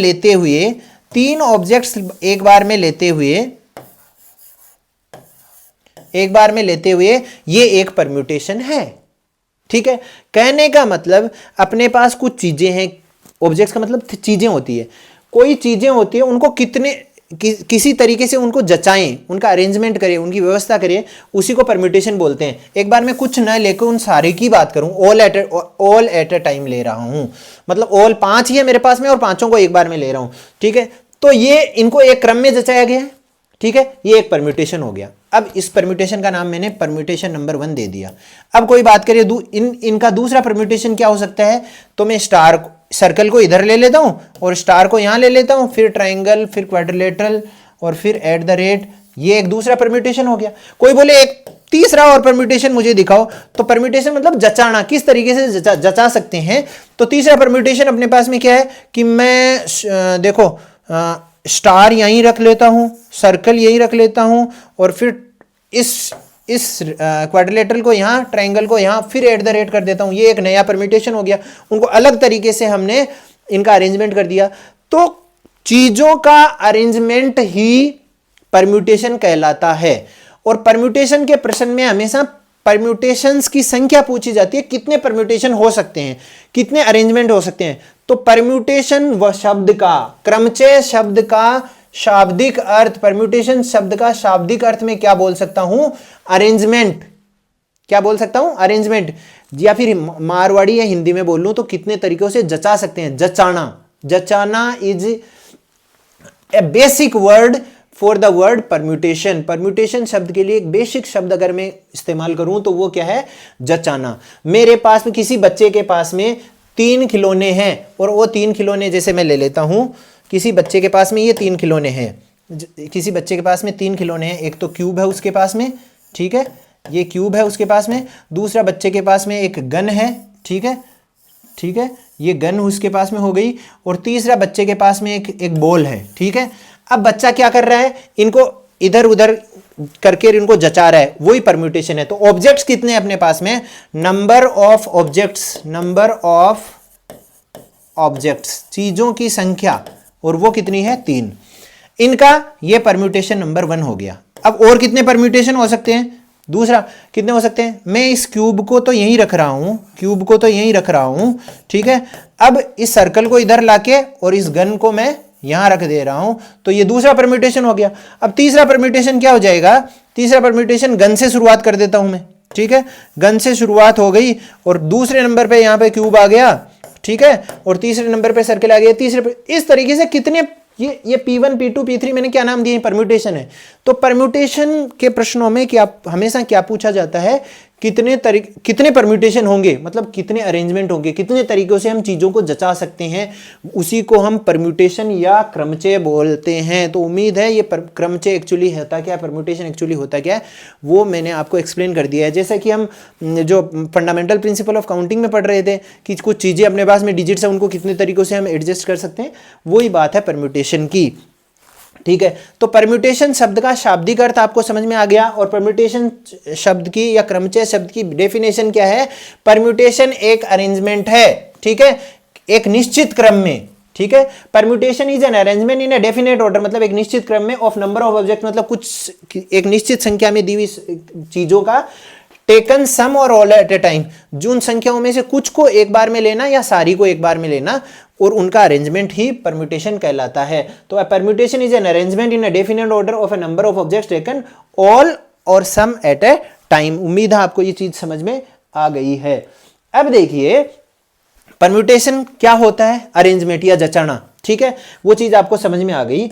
[SPEAKER 1] लेते हुए ये एक परम्यूटेशन है। ठीक है, कहने का मतलब अपने पास कुछ चीजें हैं, ऑब्जेक्ट्स का मतलब चीजें होती है, कोई चीजें होती है, उनको किसी तरीके से उनको जचाएं, उनका अरेंजमेंट करें, उनकी व्यवस्था करें, उसी को परम्यूटेशन बोलते हैं। एक बार मैं कुछ न लेकर उन सारे की बात करूं, ऑल एट अ टाइम ले रहा हूं, मतलब ऑल 5 ही है मेरे पास में और पांचों को एक बार में ले रहा हूं, ठीक है, तो ये इनको एक क्रम में जचाया गया है, ठीक है, ये एक परम्यूटेशन हो गया। अब इस परम्यूटेशन का नाम मैंने परम्यूटेशन नंबर 1 दे दिया। अब कोई बात करिए इनका दूसरा परम्यूटेशन क्या हो सकता है, तो मैं सर्कल को इधर ले लेता हूं और स्टार को यहां ले लेता हूं, फिर ट्राइंगल, फिर क्वाड्रिलेटरल और फिर एट द रेट, ये एक दूसरा परम्यूटेशन हो गया। कोई बोले एक तीसरा और परम्यूटेशन मुझे दिखाओ, तो परम्यूटेशन मतलब जचाना, किस तरीके से जचा सकते हैं। तो तीसरा परम्यूटेशन अपने पास में क्या है कि मैं देखो स्टार यहीं रख लेता हूं, सर्कल यहीं रख लेता हूं और फिर इस क्वाड्रिलेटरल को यहां, ट्रायंगल को यहां, फिर एट द रेट कर देता हूं। ये एक नया परम्यूटेशन हो गया, उनको अलग तरीके से हमने इनका अरेंजमेंट कर दिया। तो चीजों का अरेंजमेंट ही परम्यूटेशन कहलाता है। और परम्यूटेशन के प्रश्न में हमेशा परम्यूटेशंस की संख्या पूछी जाती है, कितने परम्यूटेशन हो सकते हैं, कितने अरेंजमेंट हो सकते हैं। तो परम्यूटेशन व शब्द का, क्रमचय शब्द का शाब्दिक अर्थ, परम्यूटेशन शब्द का शाब्दिक अर्थ में क्या बोल सकता हूं, अरेंजमेंट। क्या बोल सकता हूं, अरेंजमेंट। या फिर मारवाड़ी या हिंदी में बोल लूं तो कितने तरीकों से जचा सकते हैं, जचाना। जचाना is a basic word for the word permutation. Permutation शब्द के लिए एक बेसिक शब्द अगर मैं इस्तेमाल करूं तो वो क्या है, जचाना। मेरे पास में किसी बच्चे के पास में 3 खिलौने हैं और वो 3 खिलौने, जैसे मैं ले लेता हूं, किसी बच्चे के पास में ये 3 खिलौने हैं, किसी बच्चे के पास में 3 खिलौने हैं। एक तो क्यूब है उसके पास में, ठीक है, ये क्यूब है उसके पास में। दूसरा बच्चे के पास में एक गन है, ठीक है, ठीक है, ये गन उसके पास में हो गई। और तीसरा बच्चे के पास में एक बॉल है, ठीक है। अब बच्चा क्या कर रहा है, इनको इधर उधर करके इनको जचा रहा है, वही परम्यूटेशन है। तो ऑब्जेक्ट्स कितने हैं अपने पास में, number of objects, number of objects, चीजों की संख्या, और वो कितनी है, 3। इनका ये परम्यूटेशन नंबर 1 हो गया। अब और कितने परम्यूटेशन हो सकते हैं, दूसरा कितने हो सकते हैं। मैं इस क्यूब को तो यहीं रख रहा हूं, क्यूब को तो यहीं रख रहा हूं, ठीक है। अब इस सर्कल को इधर लाके और इस गन को मैं यहां रख दे रहा हूं, तो ये दूसरा परम्यूटेशन हो गया। अब तीसरा परम्यूटेशन क्या हो जाएगा, तीसरा परम्यूटेशन गन से शुरुआत कर देता हूं मैं, ठीक है, गन से शुरुआत हो गई और दूसरे नंबर पे यहां पे क्यूब आ गया, ठीक है, और तीसरे नंबर पे सर्कल आ गया, तीसरे पे, इस तरीके से कितने, ये P1 P2 P3 मैंने क्या नाम दिए, परम्यूटेशन है। तो परम्यूटेशन के प्रश्नों में क्या हमेशा क्या पूछा जाता है, कितने परम्यूटेशन होंगे, मतलब कितने अरेंजमेंट होंगे, कितने तरीकों से हम चीजों को जचा सकते हैं, उसी को हम परम्यूटेशन या क्रमचय बोलते हैं। तो उम्मीद है ये क्रमचय एक्चुअली होता क्या है, परम्यूटेशन एक्चुअली होता क्या है, वो मैंने आपको एक्सप्लेन कर दिया है। जैसा कि हम जो फंडामेंटल प्रिंसिपल ऑफ काउंटिंग में पढ़ रहे थे कि कुछ चीजें अपने पास में डिजिट्स है, उनको कितने तरीकों से हम एडजस्ट कर सकते हैं, वही बात है परम्यूटेशन की, ठीक है। तो परम्यूटेशन शब्द का शाब्दिक अर्थ आपको समझ में आ गया। और परम्यूटेशन शब्द की या क्रमचय शब्द की डेफिनेशन क्या है, परम्यूटेशन एक अरेंजमेंट है, ठीक है, एक निश्चित क्रम में, ठीक है। Permutation is an arrangement in a definite order, मतलब एक निश्चित क्रम में, ऑफ नंबर ऑफ ऑब्जेक्ट, मतलब कुछ एक निश्चित संख्या में दी हुई चीजों का, टेकन सम और ऑल एट ए टाइम, जिन संख्याओं में से कुछ को एक बार में लेना या सारी को एक बार में लेना, और उनका अरेंजमेंट ही परम्यूटेशन कहलाता है। तो permutation is an arrangement in a definite order of A number of objects taken all और सम एट ए टाइम। उम्मीद है आपको ये चीज समझ में आ गई है। अब देखिए परम्यूटेशन क्या होता है, अरेंजमेंट या जचाना, ठीक है, वो चीज आपको समझ में आ गई।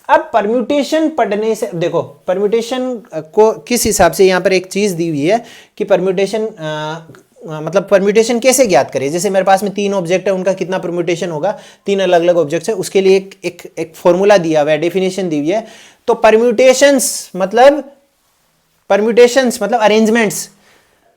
[SPEAKER 1] अब परम्यूटेशन पढ़ने से देखो, परम्यूटेशन को किस हिसाब से यहां पर एक चीज दी हुई है कि परम्यूटेशन मतलब परम्यूटेशन कैसे ज्ञात करें। जैसे मेरे पास में 3 ऑब्जेक्ट है, उनका कितना परम्यूटेशन होगा, 3 अलग अलग ऑब्जेक्ट्स है, उसके लिए एक फॉर्मूला दिया हुआ है, डेफिनेशन दी हुई है। तो परम्यूटेशंस मतलब arrangements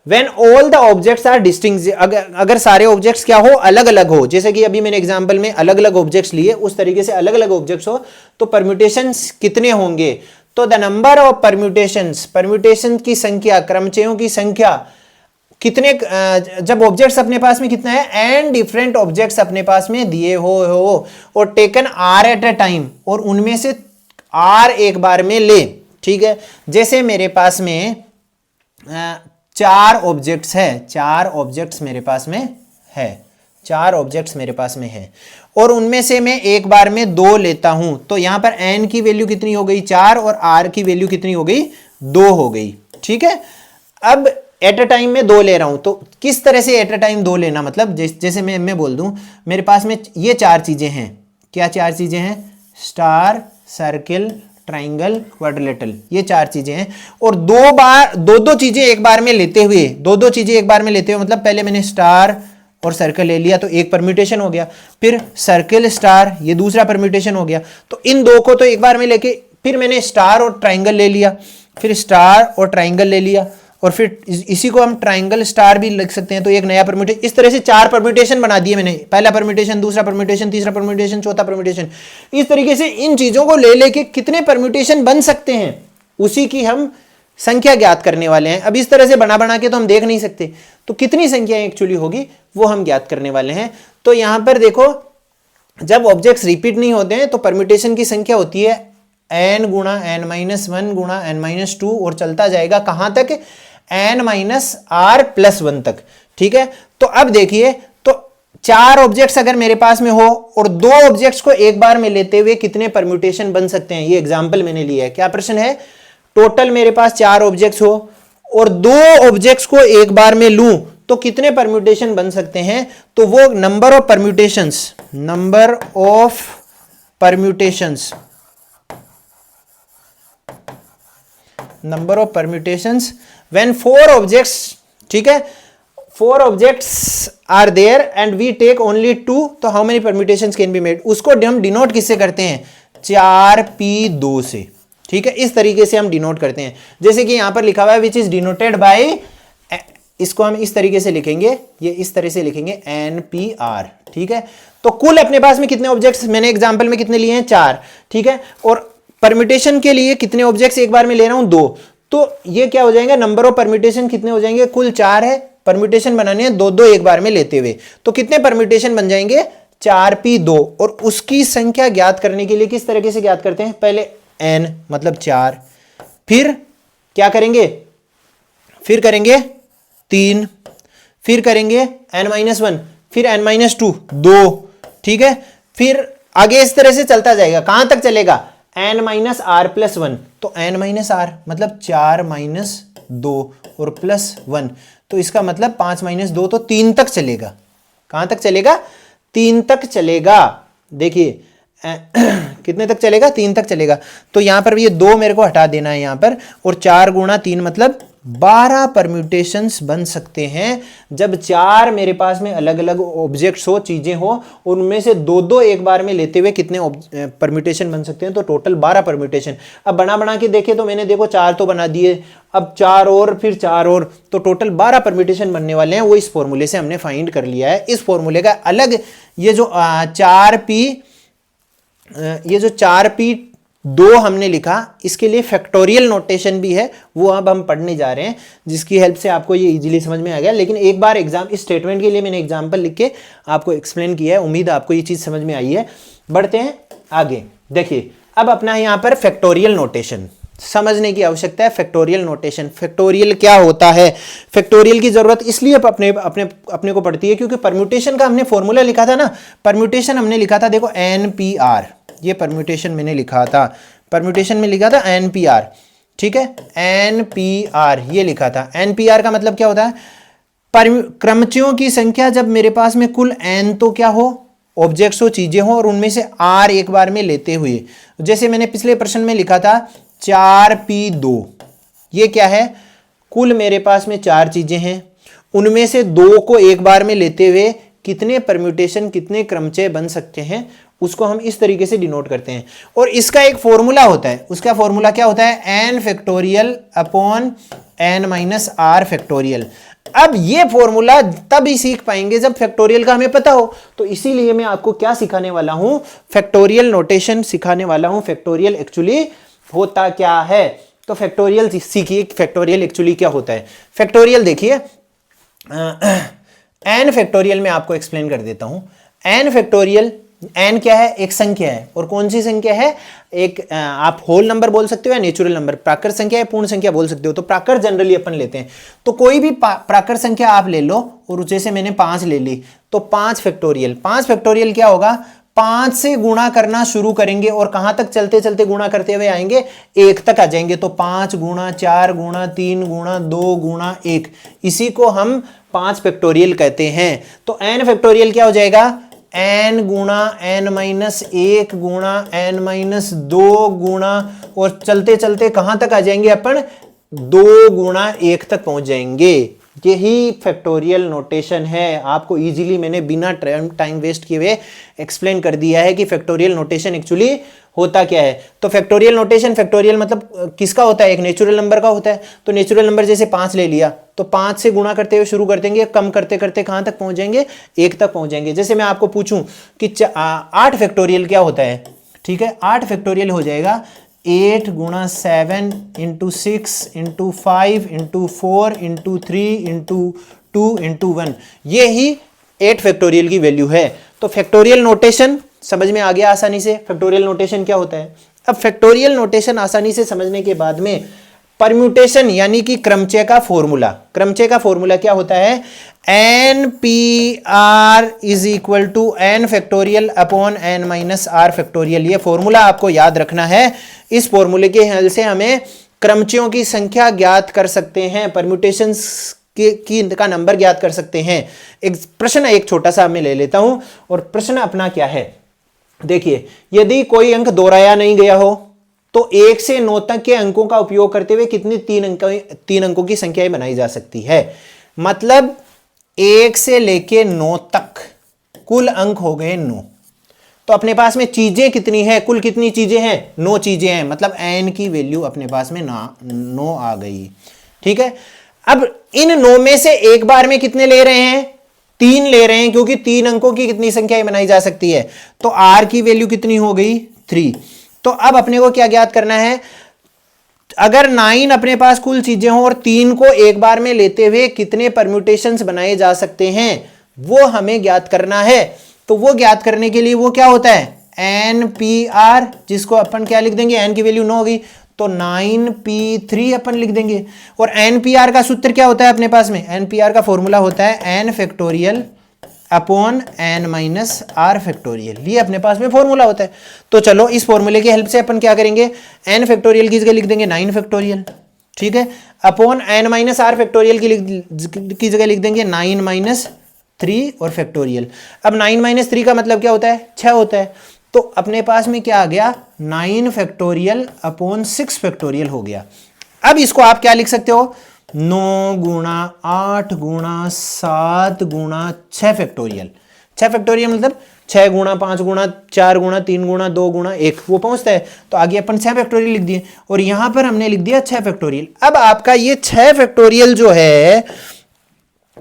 [SPEAKER 1] when all the objects are distinct, अगर सारे ऑब्जेक्ट्स क्या हो, अलग अलग हो, जैसे कि अभी मैंने एग्जांपल में अलग अलग ऑब्जेक्ट्स लिए, उस तरीके से अलग अलग ऑब्जेक्ट्स हो, तो परम्यूटेशंस कितने होंगे। तो the number of permutations, permutation की संख्या, क्रमचयों की संख्या कितने, जब ऑब्जेक्ट्स अपने पास में कितना है, एंड डिफरेंट ऑब्जेक्ट्स अपने पास में दिए हो और taken r at a time, और उनमें से आर एक बार में ले, ठीक है। जैसे मेरे पास में 4 ऑब्जेक्ट्स है, 4 ऑब्जेक्ट्स मेरे पास में है, 4 ऑब्जेक्ट्स मेरे पास में है और उनमें से मैं एक बार में 2 लेता हूं, तो यहां पर n की वैल्यू कितनी हो गई 4 और r की वैल्यू कितनी हो गई 2 हो गई। ठीक है, अब एट अ टाइम में 2 ले रहा हूं, तो किस तरह से एट अ टाइम 2 लेना, मतलब जैसे मैं बोल दूं मेरे पास में ये 4 चीजें हैं, क्या 4 चीजें हैं, स्टार, सर्किल, ट्राइंगल, क्वाड्रिलेटरल, ये 4 चीजें हैं और दो चीजें एक बार में लेते हुए, दो चीजें एक बार में लेते हुए, मतलब पहले मैंने स्टार और सर्कल ले लिया तो एक परम्यूटेशन हो गया, फिर सर्किल स्टार ये दूसरा परम्यूटेशन हो गया, तो इन दो को तो एक बार में लेके फिर मैंने स्टार और ट्राइंगल ले लिया, फिर स्टार और ट्राइंगल ले लिया और फिर इसी को हम ट्राइंगल स्टार भी लिख सकते हैं, तो एक नया परम्यूटेशन, इस तरह से 4 परम्यूटेशन बना दिए मैंने, पहला परम्यूटेशन, दूसरा परम्यूटेशन, तीसरा परम्यूटेशन, चौथा परम्यूटेशन। इस तरीके से इन चीजों को ले लेके कितने परम्यूटेशन बन सकते हैं उसी की हम संख्या ज्ञात करने वाले हैं। अब इस तरह से बना बना के तो हम देख नहीं सकते, तो कितनी संख्या एक्चुअली होगी वो हम ज्ञात करने वाले हैं। तो यहां पर देखो जब ऑब्जेक्ट्स रिपीट नहीं होते हैं तो परम्यूटेशन की संख्या होती है n गुणा n-1 गुणा n-2 और चलता जाएगा कहां तक, n-r+1 तक। ठीक है, तो अब देखिए, तो 4 ऑब्जेक्ट्स अगर मेरे पास में हो और 2 ऑब्जेक्ट्स को एक बार में लेते हुए कितने परम्यूटेशन बन सकते हैं, ये एग्जांपल मैंने लिया है। क्या प्रश्न है, टोटल मेरे पास 4 ऑब्जेक्ट्स हो और 2 ऑब्जेक्ट्स को एक बार में लूं तो कितने परम्यूटेशन बन सकते हैं, तो वो number of permutations, number of permutations, number of permutations when 4 objects, ठीक है, 4 objects are there and we take only 2, तो how many permutations can be made, उसको हम डिनोट किससे करते हैं, 4p2 से। ठीक है, इस तरीके से हम डिनोट करते हैं, जैसे कि यहां पर लिखा हुआ है विच इज डिनोटेड बाय, इसको हम इस तरीके से लिखेंगे, ये इस तरह से लिखेंगे NPR। ठीक है, तो कुल अपने पास में कितने ऑब्जेक्ट्स, मैंने एग्जांपल में कितने लिए हैं 4। ठीक है, और परम्यूटेशन के लिए कितने ऑब्जेक्ट्स एक बार में ले रहा हूं 2, तो ये क्या हो जाएगा, नंबर ऑफ परम्यूटेशन कितने हो जाएंगे, कुल 4 है, परम्यूटेशन बनाने हैं 2 एक बार में लेते हुए, तो कितने परम्यूटेशन बन जाएंगे 4p2। और उसकी संख्या ज्ञात करने के लिए किस तरीके से ज्ञात करते हैं, पहले n मतलब 4, फिर क्या करेंगे, फिर करेंगे 3, फिर करेंगे n-1, फिर n-2 2। ठीक है, फिर आगे इस तरह से चलता जाएगा, कहां तक चलेगा, n-r+1, तो n-r मतलब 4-2 और +1, तो इसका मतलब 5-2 तो 3 तक चलेगा, कहां तक चलेगा, 3 तक चलेगा। देखिए कितने तक चलेगा, 3 तक चलेगा, तो यहां पर भी ये 2 मेरे को हटा देना है यहां पर, और 4 गुणा 3 मतलब 12 परम्यूटेशंस बन सकते हैं जब 4 मेरे पास में अलग अलग ऑब्जेक्ट्स हो, चीजें हो, उनमें से 2 एक बार में लेते हुए कितने परम्यूटेशन बन सकते हैं, तो टोटल 12 परम्यूटेशन। अब बना बना के देखे तो मैंने देखो 4 तो बना दिए, अब 4 और फिर 4 और, तो टोटल 12 परम्यूटेशन बनने वाले हैं, वो इस फॉर्मूले से हमने फाइंड कर लिया है। इस फॉर्मूले का अलग ये जो 4p2 हमने लिखा, इसके लिए फैक्टोरियल नोटेशन भी है, वो अब हम पढ़ने जा रहे हैं, जिसकी हेल्प से आपको ये इजीली समझ में आ गया। लेकिन एक बार एग्जाम, इस स्टेटमेंट के लिए मैंने एग्जांपल लिख के आपको एक्सप्लेन किया है, उम्मीद आपको ये चीज समझ में आई है। बढ़ते हैं आगे, देखिए अब अपना यहां पर फैक्टोरियल नोटेशन समझने की आवश्यकता है। फैक्टोरियल नोटेशन, फैक्टोरियल क्या होता है, फैक्टोरियल की जरूरत इसलिए अपने को पड़ती है क्योंकि परम्यूटेशन का हमने फॉर्मूला लिखा था ना, परम्यूटेशन हमने लिखा था, देखो NPR, ये परम्यूटेशन मैंने लिखा था, परम्यूटेशन में लिखा था NPR। ठीक है, NPR ये लिखा था। NPR का मतलब क्या होता है, क्रमचियों की संख्या जब मेरे पास में कुल n तो क्या हो, ऑब्जेक्ट्स हो, चीजें हो, और उनमें से r एक बार में लेते हुए, जैसे मैंने पिछले प्रश्न में लिखा था 4p2, ये क्या है, कुल मेरे पास में 4 चीजें हैं, उनमें से 2 को एक बार में लेते हुए कितने परम्यूटेशन, कितने क्रमचय बन सकते हैं, उसको हम इस तरीके से डिनोट करते हैं। और इसका एक फॉर्मूला होता है, उसका फॉर्मूला क्या होता है, n factorial upon n-r factorial. अब ये फॉर्मूला तब ही सीख पाएंगे जब फैक्टोरियल का हमें पता हो, तो इसीलिए मैं आपको क्या सिखाने वाला हूं, फैक्टोरियल नोटेशन सिखाने वाला हूं। फैक्टोरियल एक्चुअली होता क्या है, तो फैक्टोरियल सीखिए, फैक्टोरियल एक्चुअली क्या होता है। फैक्टोरियल देखिए, n फैक्टोरियल में आपको एक्सप्लेन कर देता हूं। n फैक्टोरियल n क्या है? एक संख्या है। और कौन सी संख्या है? एक आप होल नंबर बोल सकते हो या नेचुरल नंबर, प्राकृत संख्या या पूर्ण संख्या बोल सकते हो। तो प्राकृत जनरली अपन लेते हैं, तो कोई भी प्राकृत संख्या आप ले लो, और जैसे मैंने 5 ले ली, तो 5 फैक्टोरियल। 5 फैक्टोरियल क्या होगा? 5 से गुणा करना शुरू करेंगे और कहां तक चलते चलते गुणा करते हुए आएंगे? 1 तक आ जाएंगे। तो 5 गुणा 4 गुणा 3 गुणा 2 गुणा 1, इसी को हम 5 फैक्टोरियल कहते हैं। तो n फैक्टोरियल क्या हो जाएगा? n गुणा n माइनस 1 गुणा n माइनस 2 गुणा, और चलते चलते कहां तक आ जाएंगे अपन? 2 गुणा 1 तक पहुंच जाएंगे। यही फैक्टोरियल नोटेशन है। आपको इजीली मैंने बिना टाइम वेस्ट किए हुए एक्सप्लेन कर दिया है कि फैक्टोरियल नोटेशन एक्चुअली होता क्या है। तो फैक्टोरियल नोटेशन, फैक्टोरियल मतलब किसका होता है? एक नेचुरल नंबर का होता है। तो नेचुरल नंबर जैसे 5 ले लिया, तो 5 से गुणा करते हुए शुरू कर देंगे, कम करते करते कहां तक पहुंच जाएंगे? 1 तक पहुंच जाएंगे। जैसे मैं आपको पूछूं कि 8 फैक्टोरियल क्या होता है, ठीक है? 8 फैक्टोरियल हो जाएगा 8 गुणा 7 into 6 into 5 into 4 into 3 into 2 into 1, ये ही 8 फैक्टोरियल की वैल्यू है। तो फैक्टोरियल नोटेशन समझ में आ गया आसानी से, फैक्टोरियल नोटेशन क्या होता है। अब फैक्टोरियल नोटेशन आसानी से समझने के बाद में परम्यूटेशन यानी कि क्रमचय का फॉर्मूला, क्रमचय का फॉर्मूला क्या होता है? N P r is equal to n factorial upon n minus r factorial. ये फॉर्मूला आपको याद रखना है। इस फॉर्मूले के हेल्प से हमें क्रमचयों की संख्या ज्ञात कर सकते हैं, परम्यूटेशंस का नंबर ज्ञात कर सकते हैं। एक प्रश्न एक छोटा सा मैं ले लेता हूं, और प्रश्न अपना क्या है, देखिए, यदि कोई अंक दोहराया नहीं गया हो तो 1 से 9 तक के अंकों का उपयोग करते हुए कितनी 3 अंकों की संख्याएं बनाई जा सकती है। मतलब 1 से लेके 9 तक कुल अंक हो गए 9। तो अपने पास में चीजें कितनी है? कुल कितनी चीजें हैं? 9 चीजें हैं। मतलब n की वैल्यू अपने पास में 9 आ गई, ठीक है। अब इन 9 में से एक बार में कितने ले रहे हैं? 3 ले रहे हैं, क्योंकि 3 अंकों की कितनी संख्याएं बनाई जा सकती है। तो r की वैल्यू कितनी हो गई? 3। तो अब अपने को क्या ज्ञात करना है? अगर 9 अपने पास कुल चीजें हो और 3 को एक बार में लेते हुए कितने परम्यूटेशंस बनाए जा सकते हैं, वो हमें ज्ञात करना है। तो वो ज्ञात करने के लिए वो क्या होता है? NPR, जिसको अपन क्या लिख देंगे? n की वैल्यू 9 होगी, तो 9p3 अपन लिख देंगे। और NPR का सूत्र क्या होता है अपने पास में? NPR का फॉर्मूला होता है n factorial upon n minus r factorial. ये अपने पास में फॉर्मूला होता है। तो चलो इस फॉर्मूले की हेल्प से अपन क्या करेंगे? n फैक्टोरियल की जगह लिख देंगे 9 फैक्टोरियल, ठीक है, upon n minus r factorial की जगह लिख देंगे 9 माइनस 3 और फैक्टोरियल। अब 9 माइनस 3 का मतलब क्या होता है? 6 होता है। तो अपने पास में क्या आ गया? 9 फैक्टोरियल अपॉन 6 फैक्टोरियल हो गया। अब इसको आप क्या लिख सकते हो? 9 गुणा 8 गुणा 7 गुणा 6 फैक्टोरियल। 6 फैक्टोरियल मतलब 6 गुणा 5 गुणा 4 गुणा 3 गुणा 2 गुणा 1, वो पहुंचता है। तो आगे अपन 6 फैक्टोरियल लिख दिए, और यहां पर हमने लिख दिया 6 फैक्टोरियल। अब आपका ये 6 फैक्टोरियल जो है,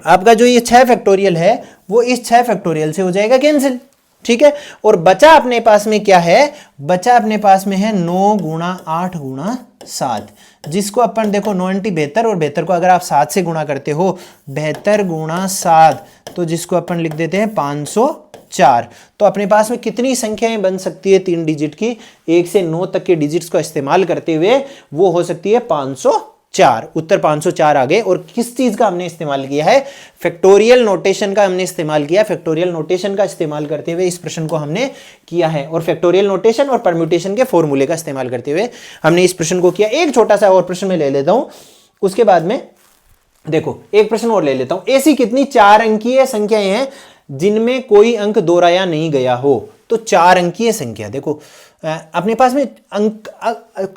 [SPEAKER 1] आपका जो ये 6 फैक्टोरियल है, वो इस 6 फैक्टोरियल से हो जाएगा कैंसिल, ठीक है। और बचा अपने पास में क्या है? बचा अपने पास में है 9 गुणा 8 गुणा 7, जिसको अपन देखो 9 × 72, और 72 को अगर आप 7 से गुणा करते हो, 72 गुणा 7, तो जिसको अपन लिख देते हैं 504। तो अपने पास में कितनी संख्याएं बन सकती है 3 डिजिट की? 1 से 9 तक के डिजिट्स को इस्तेमाल करते हुए वो हो सकती है 504। उत्तर 504 आ गए। और किस चीज का हमने इस्तेमाल किया है? फैक्टोरियल नोटेशन का हमने इस्तेमाल किया। फैक्टोरियल नोटेशन का इस्तेमाल करते हुए इस प्रश्न को हमने किया है, और फैक्टोरियल नोटेशन और परम्यूटेशन के फॉर्मूले का इस्तेमाल करते हुए हमने इस प्रश्न को किया। एक छोटा सा और प्रश्न में ले लेता हूं, उसके बाद में देखो एक प्रश्न और ले लेता हूं। ऐसी कितनी 4 अंकीय संख्याएं हैं जिनमें कोई अंक दोहराया नहीं गया हो? तो 4 अंकीय संख्या, देखो अपने पास में अंक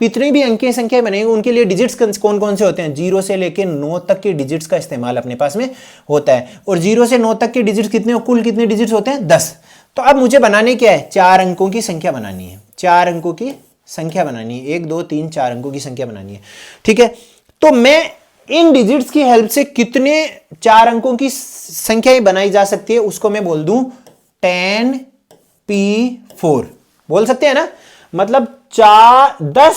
[SPEAKER 1] कितनी भी अंकीय संख्या बनेंगी उनके लिए डिजिट्स कौन कौन से होते हैं? 0 से लेकर 9 तक के डिजिट्स का इस्तेमाल अपने पास में होता है। और 0 से 9 तक के डिजिट्स कितने, कुल कितने डिजिट्स होते हैं? 10। तो अब मुझे बनाने क्या है? 4 अंकों की संख्या बनानी है। 4 अंकों की संख्या बनानी है, 1 2 3 4 अंकों की संख्या बनानी है, ठीक है। तो मैं इन डिजिट्स की हेल्प से कितने 4 अंकों की संख्याएं बनाई जा सकती है, उसको मैं बोल दूं 10p4 बोल सकते हैं ना। मतलब 10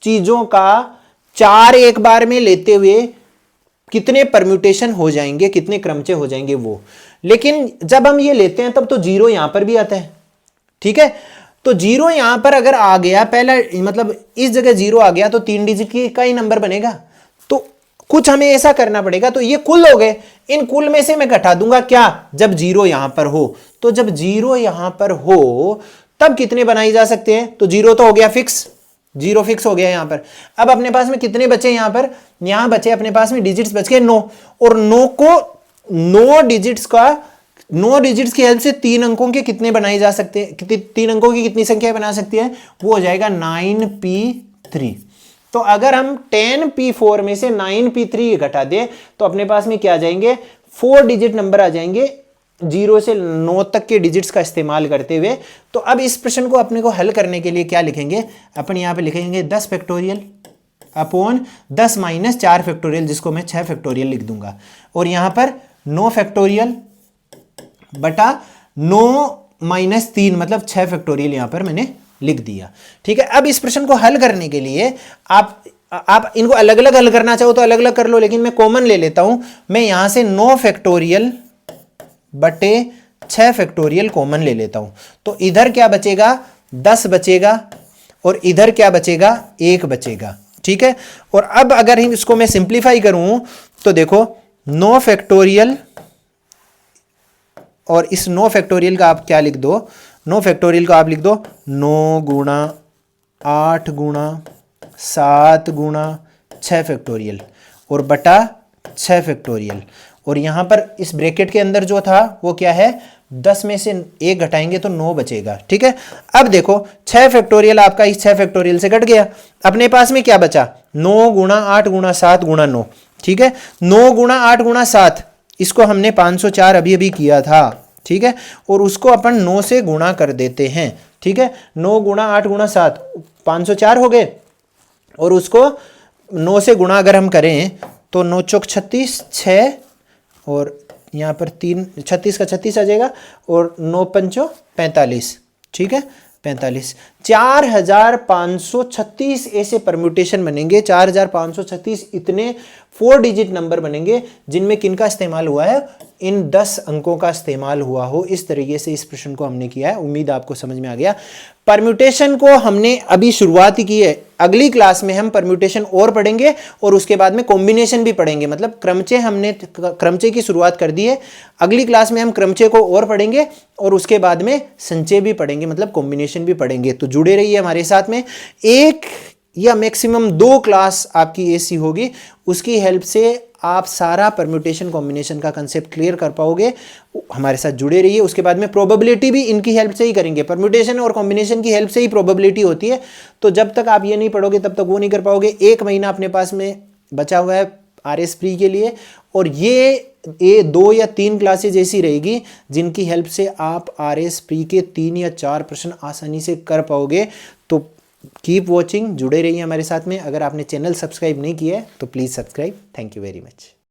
[SPEAKER 1] चीजों का 4 एक बार में लेते हुए कितने परम्यूटेशन हो जाएंगे, कितने क्रमचय हो जाएंगे वो। लेकिन जब हम ये लेते हैं तब तो 0 यहां पर भी आता है, ठीक है, तो जीरो यहां पर अगर आ गया, पहला मतलब इस जगह जीरो आ गया तो 3 डिजिट का ही नंबर बनेगा, तो कुछ हमें ऐसा करना पड़ेगा। तो ये कुल हो गए, इन कुल में से मैं घटा दूंगा क्या, जब जीरो यहां पर हो। तो जब जीरो यहां पर हो तब कितने बनाई जा सकते हैं, तो जीरो तो हो गया फिक्स, जीरो फिक्स हो गया यहां पर। अब अपने पास में कितने बचे यहां पर, यहां बचे अपने पास में डिजिट्स बच गए 9, और 9 को 9 डिजिट्स का 9 डिजिट्स की हेल्प से 3 अंकों के कितने बनाए जा सकते हैं, 3 अंकों की कितनी संख्या बना सकती है, वो हो जाएगा 9p3। तो अगर हम 10p4 में से 9p3 घटा दें तो अपने पास में क्या आ जाएंगे, 4 डिजिट नंबर आ जाएंगे 0 से 9 तक के डिजिट्स का इस्तेमाल करते हुए। तो अब इस प्रश्न को अपने को हल करने के लिए क्या लिखेंगे, अपन यहां पे लिखेंगे 10 फैक्टोरियल अपॉन 10 माइनस 4 फैक्टोरियल, जिसको मैं 6 फैक्टोरियल लिख दूंगा, और यहां पर 9 फैक्टोरियल बटा 9 माइनस 3 मतलब 6 फैक्टोरियल यहां पर मैंने लिख दिया। ठीक है, अब इस प्रश्न को हल करने के लिए आप इनको अलग अलग हल करना चाहो तो अलग अलग कर लो, लेकिन मैं कॉमन ले लेता हूं। मैं यहां से 9 फैक्टोरियल बटे 6 फैक्टोरियल कॉमन ले लेता हूं, तो इधर क्या बचेगा, 10 बचेगा, और इधर क्या बचेगा, 1 बचेगा। ठीक है, और अब अगर इसको मैं सिंप्लीफाई करूं तो देखो 9 फैक्टोरियल, और इस 9 फैक्टोरियल का आप क्या लिख दो, 9 फैक्टोरियल को आप लिख दो 9 गुणा 8 गुणा 7 गुणा 6 फैक्टोरियल, और बटा 6 फैक्टोरियल, और यहां पर इस ब्रैकेट के अंदर जो था वो क्या है, 10 में से 1 घटाएंगे तो 9 बचेगा। ठीक है, अब देखो 6 फैक्टोरियल आपका इस 6 फैक्टोरियल से घट गया, अपने पास में क्या बचा, 9 गुणा 8 गुणा 7 गुणा 9। ठीक है, 9 गुणा 8 गुणा 7, इसको हमने 504 अभी अभी किया था। ठीक है, और उसको अपन 9 से गुणा कर देते हैं। ठीक है, 9 गुणा 8 गुणा 7 504 हो गए, और उसको 9 से गुणा अगर हम करें तो 9 चौक 36, 6, और यहाँ पर 3 36 का 36 आ जाएगा, और 9 पंचो 45। ठीक है, 45, 4536 ऐसे परम्यूटेशन बनेंगे, 4536 इतने 4 डिजिट नंबर बनेंगे जिनमें किनका इस्तेमाल हुआ है, इन 10 अंकों का इस्तेमाल हुआ हो। इस तरीके से इस प्रश्न को हमने किया है, उम्मीद आपको समझ में आ गया। परम्यूटेशन को हमने अभी शुरुआत ही की है, अगली क्लास में हम परम्यूटेशन और पढ़ेंगे, और उसके बाद में कॉम्बिनेशन भी पढ़ेंगे। मतलब क्रमचय हमने क्रमचय की शुरुआत कर दी है, अगली क्लास में हम क्रमचय को और पढ़ेंगे, और उसके बाद में संचय भी पढ़ेंगे, मतलब कॉम्बिनेशन भी पढ़ेंगे। तो जुड़े रहिए हमारे साथ में, एक या मैक्सिमम 2 क्लास आपकी ऐसी होगी, उसकी हेल्प से आप सारा परम्यूटेशन कॉम्बिनेशन का कंसेप्ट क्लियर कर पाओगे। हमारे साथ जुड़े रहिए। उसके बाद में प्रोबेबिलिटी भी इनकी हेल्प से ही करेंगे, परम्यूटेशन और कॉम्बिनेशन की हेल्प से ही प्रोबेबिलिटी होती है। तो जब तक आप ये नहीं पढ़ोगे तब तक वो नहीं कर पाओगे। 1 महीना अपने पास में बचा हुआ है आरएस प्री के लिए, और ये 2 या 3 क्लासेज ऐसी रहेगी जिनकी हेल्प से आप आरएस प्री के 3 या 4 प्रश्न आसानी से कर पाओगे। तो कीप वॉचिंग, जुड़े रहिए हमारे साथ में। अगर आपने चैनल सब्सक्राइब नहीं किया है तो please subscribe. Thank you very much.